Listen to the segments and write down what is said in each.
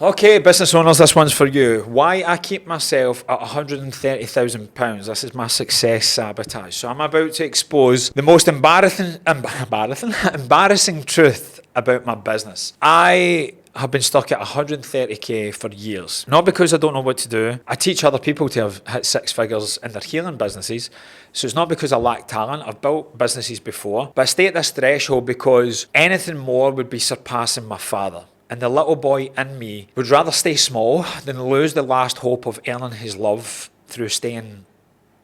Okay, business owners, this one's for you. Why I keep myself at £130,000. This is my success sabotage. So I'm about to expose the most embarrassing truth about my business. I have been stuck at 130k for years. Not because I don't know what to do. I teach other people to have hit six figures in their healing businesses. So it's not because I lack talent. I've built businesses before. But I stay at this threshold because anything more would be surpassing my father. And the little boy in me would rather stay small than lose the last hope of earning his love through staying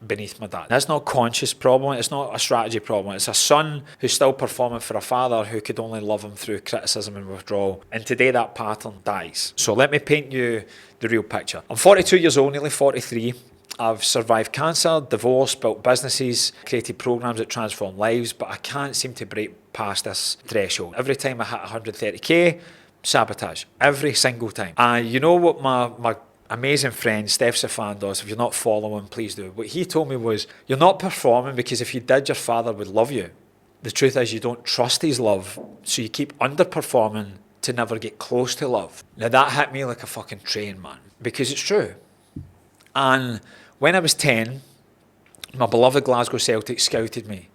beneath my dad. That's not a conscious problem. It's not a strategy problem. It's a son who's still performing for a father who could only love him through criticism and withdrawal. And today that pattern dies. So let me paint you the real picture. I'm 42 years old, nearly 43. I've survived cancer, divorce, built businesses, created programs that transform lives, but I can't seem to break past this threshold. Every time I hit 130k, sabotage. Every single time. And you know what my amazing friend Steph Safan does? If you're not following, please do. What he told me was, you're not performing because if you did, your father would love you. The truth is you don't trust his love, so you keep underperforming to never get close to love. Now that hit me like a fucking train, man, because it's true. And when I was 10, my beloved Glasgow Celtic scouted me.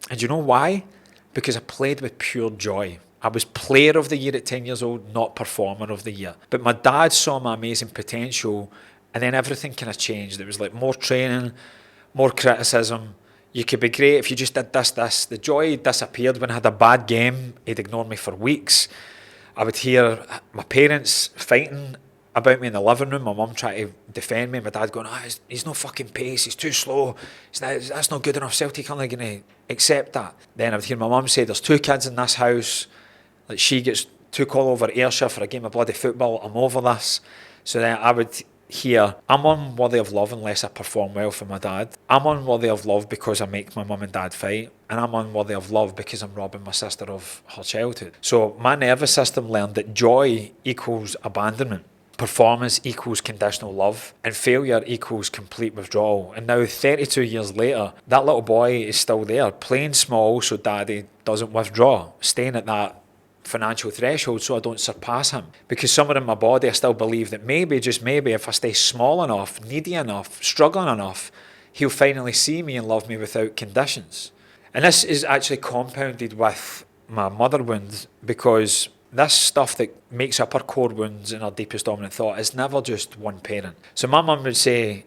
And you know why? Because I played with pure joy. I was player of the year at 10 years old, not performer of the year. But my dad saw my amazing potential, and then everything kind of changed. It was like more training, more criticism. You could be great if you just did this. The joy disappeared when I had a bad game. He'd ignore me for weeks. I would hear my parents fighting about me in the living room, my mum trying to defend me, my dad going, he's no fucking pace, he's too slow, that's not good enough, Celtic aren't going to accept that. Then I would hear my mum say, there's two kids in this house, like she gets took all over Ayrshire for a game of bloody football, I'm over this. So then I would hear, I'm unworthy of love unless I perform well for my dad. I'm unworthy of love because I make my mum and dad fight. And I'm unworthy of love because I'm robbing my sister of her childhood. So my nervous system learned that joy equals abandonment. Performance equals conditional love, and failure equals complete withdrawal. And now 32 years later, that little boy is still there, playing small so daddy doesn't withdraw, staying at that financial threshold so I don't surpass him. Because somewhere in my body I still believe that maybe, just maybe, if I stay small enough, needy enough, struggling enough, he'll finally see me and love me without conditions. And this is actually compounded with my mother wound, because this stuff that makes up our core wounds and our deepest dominant thought is never just one parent. So my mum would say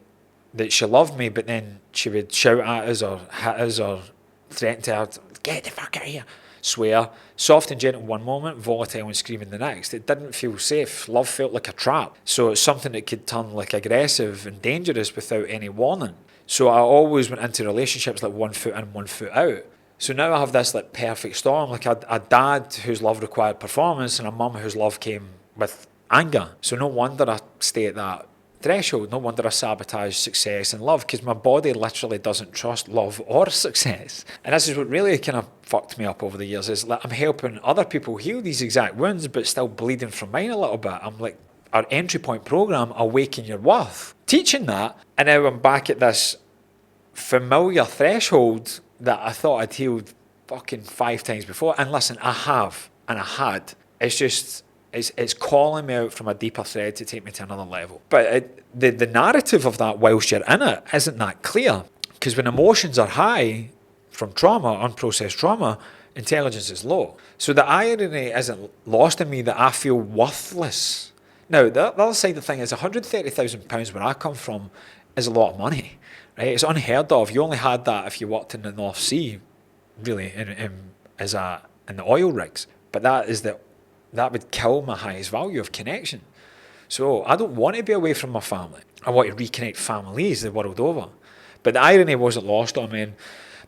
that she loved me, but then she would shout at us or hit us or threaten to her, get the fuck out of here. Swear, soft and gentle one moment, volatile and screaming the next. It didn't feel safe. Love felt like a trap. So it's something that could turn like aggressive and dangerous without any warning. So I always went into relationships like 1 foot in, 1 foot out. So now I have this like perfect storm, like a dad whose love required performance and a mum whose love came with anger. So no wonder I stay at that threshold. No wonder I sabotage success and love, because my body literally doesn't trust love or success. And this is what really kind of fucked me up over the years, is like I'm helping other people heal these exact wounds, but still bleeding from mine a little bit. I'm like, our entry point program, Awaken Your Worth, teaching that, and now I'm back at this familiar threshold that I thought I'd healed fucking 5 times before. And listen, I have, and I had. It's just, it's calling me out from a deeper thread to take me to another level. But the narrative of that whilst you're in it isn't that clear. Because when emotions are high from trauma, unprocessed trauma, intelligence is low. So the irony isn't lost in me that I feel worthless. Now, the other side of the thing is £130,000 where I come from is a lot of money. Right? It's unheard of. You only had that if you worked in the North Sea, really, in the oil rigs. But that would kill my highest value of connection. So I don't want to be away from my family. I want to reconnect families the world over. But the irony wasn't lost on me. And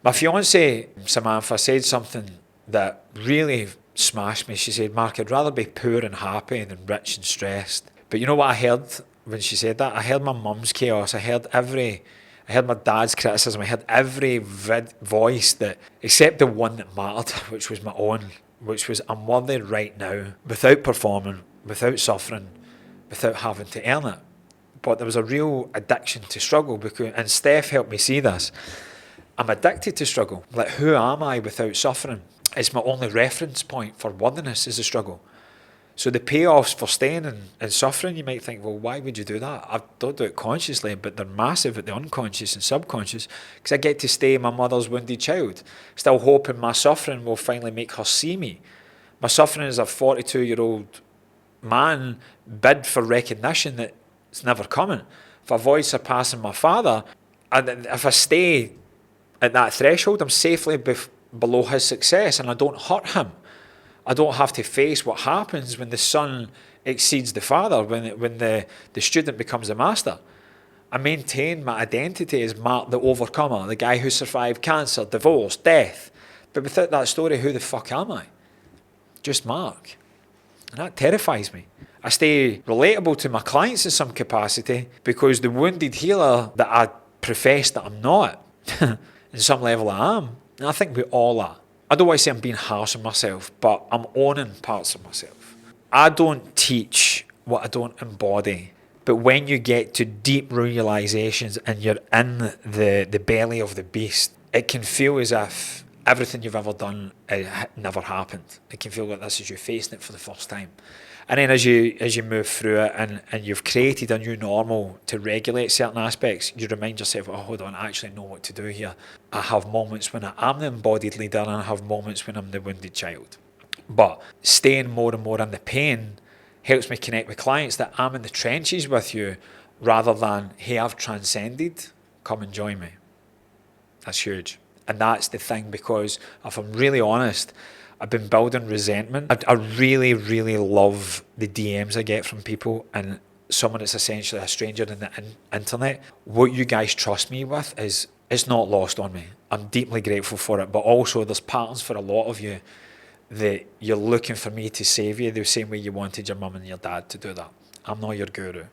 my fiancée, Samantha, said something that really smashed me. She said, Mark, I'd rather be poor and happy than rich and stressed. But you know what I heard when she said that? I heard my mum's chaos. I heard my dad's criticism. I heard every voice that, except the one that mattered, which was my own, which was, I'm worthy right now, without performing, without suffering, without having to earn it. But there was a real addiction to struggle, and Steph helped me see this. I'm addicted to struggle. Like, who am I without suffering? It's my only reference point for worthiness is the struggle. So the payoffs for staying and suffering, you might think, well, why would you do that? I don't do it consciously, but they're massive at the unconscious and subconscious, because I get to stay my mother's wounded child, still hoping my suffering will finally make her see me. My suffering as a 42-year-old man bid for recognition that it's never coming. If I avoid surpassing my father, and if I stay at that threshold, I'm safely below his success, and I don't hurt him. I don't have to face what happens when the son exceeds the father, when the student becomes the master. I maintain my identity as Mark the overcomer, the guy who survived cancer, divorce, death. But without that story, who the fuck am I? Just Mark. And that terrifies me. I stay relatable to my clients in some capacity because the wounded healer that I profess that I'm not, in some level I am. And I think we all are. I don't want to say I'm being harsh on myself, but I'm owning parts of myself. I don't teach what I don't embody. But when you get to deep realizations and you're in the belly of the beast, it can feel as if everything you've ever done never happened. It can feel like this is you facing it for the first time. And then as you move through it and you've created a new normal to regulate certain aspects, you remind yourself, oh, hold on, I actually know what to do here. I have moments when I am the embodied leader and I have moments when I'm the wounded child. But staying more and more in the pain helps me connect with clients that I'm in the trenches with you rather than, hey, I've transcended, come and join me. That's huge. And that's the thing, because if I'm really honest, I've been building resentment. I really, really love the DMs I get from people, and someone that's essentially a stranger in the internet. What you guys trust me with is, it's not lost on me. I'm deeply grateful for it, but also there's patterns for a lot of you that you're looking for me to save you the same way you wanted your mum and your dad to do that. I'm not your guru.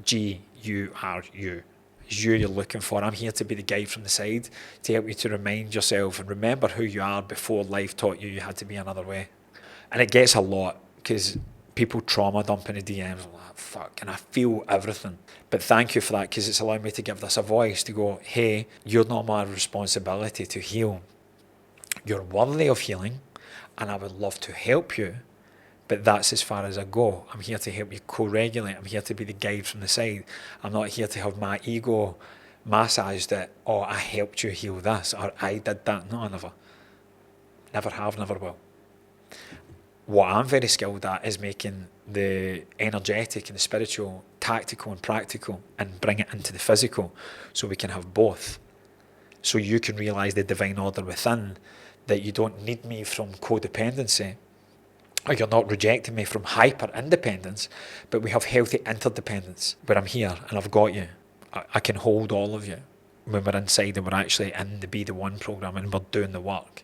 G-U-R-U. It's you you're looking for. I'm here to be the guide from the side to help you to remind yourself and remember who you are before life taught you had to be another way. And it gets a lot because people trauma dump in the DMs. I'm like, fuck, and I feel everything. But thank you for that, because it's allowed me to give this a voice to go, hey, you're not my responsibility to heal. You're worthy of healing, and I would love to help you. But that's as far as I go. I'm here to help you co-regulate. I'm here to be the guide from the side. I'm not here to have my ego massaged that, oh, I helped you heal this, or I did that. No, I never. Never have, never will. What I'm very skilled at is making the energetic and the spiritual tactical and practical and bring it into the physical so we can have both. So you can realize the divine order within, that you don't need me from codependency, or you're not rejecting me from hyper-independence, but we have healthy interdependence, where I'm here and I've got you. I can hold all of you when we're inside and we're actually in the Be The One program and we're doing the work.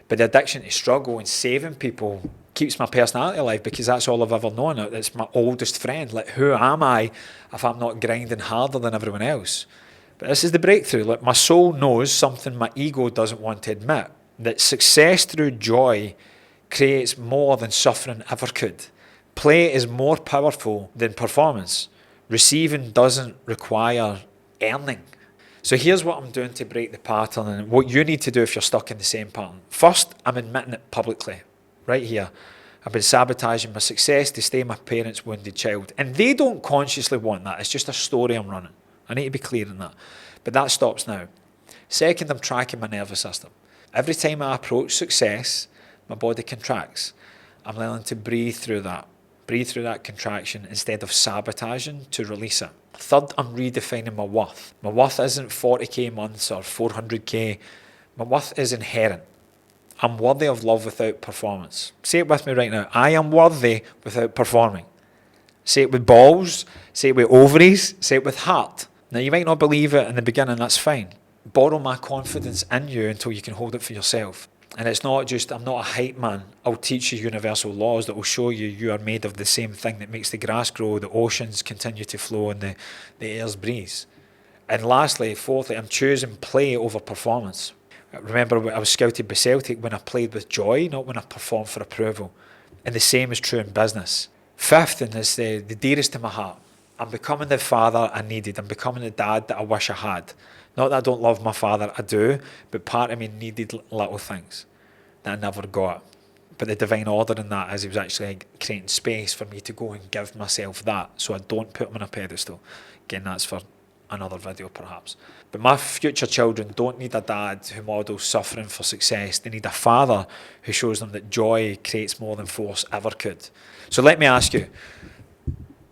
But the addiction to struggle and saving people keeps my personality alive, because that's all I've ever known. It's my oldest friend. Like, who am I if I'm not grinding harder than everyone else? But this is the breakthrough. Like, my soul knows something my ego doesn't want to admit, that success through joy creates more than suffering ever could. Play is more powerful than performance. Receiving doesn't require earning. So here's what I'm doing to break the pattern, and what you need to do if you're stuck in the same pattern. First, I'm admitting it publicly, right here. I've been sabotaging my success to stay my parents' wounded child. And they don't consciously want that. It's just a story I'm running. I need to be clear on that. But that stops now. Second, I'm tracking my nervous system. Every time I approach success, my body contracts. I'm learning to breathe through that contraction instead of sabotaging to release it. Third, I'm redefining my worth. My worth isn't 40k months or 400k. My worth is inherent. I'm worthy of love without performance. Say it with me right now. I am worthy without performing. Say it with balls. Say it with ovaries. Say it with heart. Now, you might not believe it in the beginning. That's fine. Borrow my confidence in you until you can hold it for yourself. And it's not just, I'm not a hype man. I'll teach you universal laws that will show you you are made of the same thing that makes the grass grow, the oceans continue to flow, and the airs breeze. And lastly, fourthly, I'm choosing play over performance. Remember, I was scouted by Celtic when I played with joy, not when I performed for approval. And the same is true in business. Fifth, and is the dearest to my heart, I'm becoming the father I needed. I'm becoming the dad that I wish I had. Not that I don't love my father, I do, but part of me needed little things that I never got. But the divine order in that is he was actually creating space for me to go and give myself that, so I don't put them on a pedestal. Again, that's for another video perhaps. But my future children don't need a dad who models suffering for success. They need a father who shows them that joy creates more than force ever could. So let me ask you,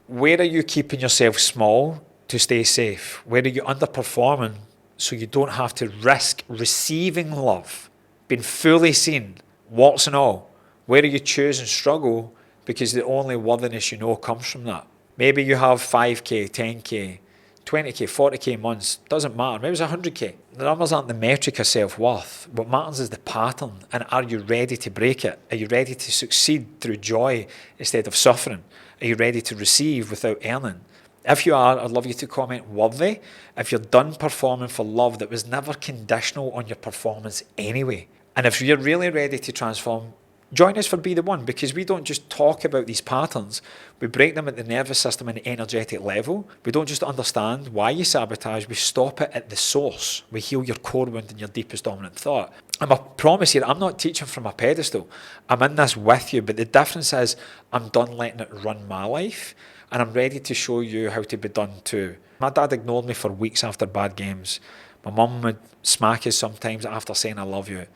where are you keeping yourself small to stay safe? Where are you underperforming so you don't have to risk receiving love, being fully seen, warts and all? Where are you choosing struggle because the only worthiness you know comes from that? Maybe you have 5k, 10k, 20k, 40k months, doesn't matter. Maybe it's 100k. The numbers aren't the metric of self-worth. What matters is the pattern, and are you ready to break it? Are you ready to succeed through joy instead of suffering? Are you ready to receive without earning? If you are, I'd love you to comment worthy if you're done performing for love that was never conditional on your performance anyway. And if you're really ready to transform, join us for Be The One, because we don't just talk about these patterns, we break them at the nervous system and the energetic level. We don't just understand why you sabotage, we stop it at the source. We heal your core wound and your deepest dominant thought. And I promise you, I'm not teaching from a pedestal. I'm in this with you, but the difference is I'm done letting it run my life, and I'm ready to show you how to be done too. My dad ignored me for weeks after bad games. My mum would smack us sometimes after saying I love you.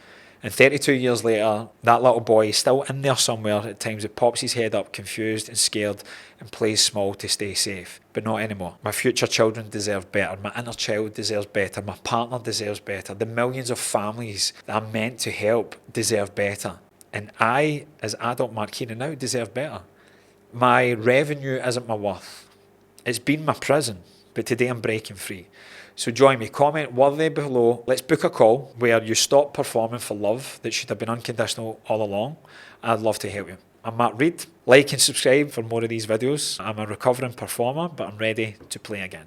And 32 years later, that little boy is still in there somewhere. At times it pops his head up, confused and scared, and plays small to stay safe. But not anymore. My future children deserve better. My inner child deserves better. My partner deserves better. The millions of families that I'm meant to help deserve better. And I, as adult Mark Keenan now, deserve better. My revenue isn't my worth. It's been my prison, but today I'm breaking free. So join me, comment worthy below. Let's book a call where you stop performing for love that should have been unconditional all along. I'd love to help you. I'm Matt Reid. Like and subscribe for more of these videos. I'm a recovering performer, but I'm ready to play again.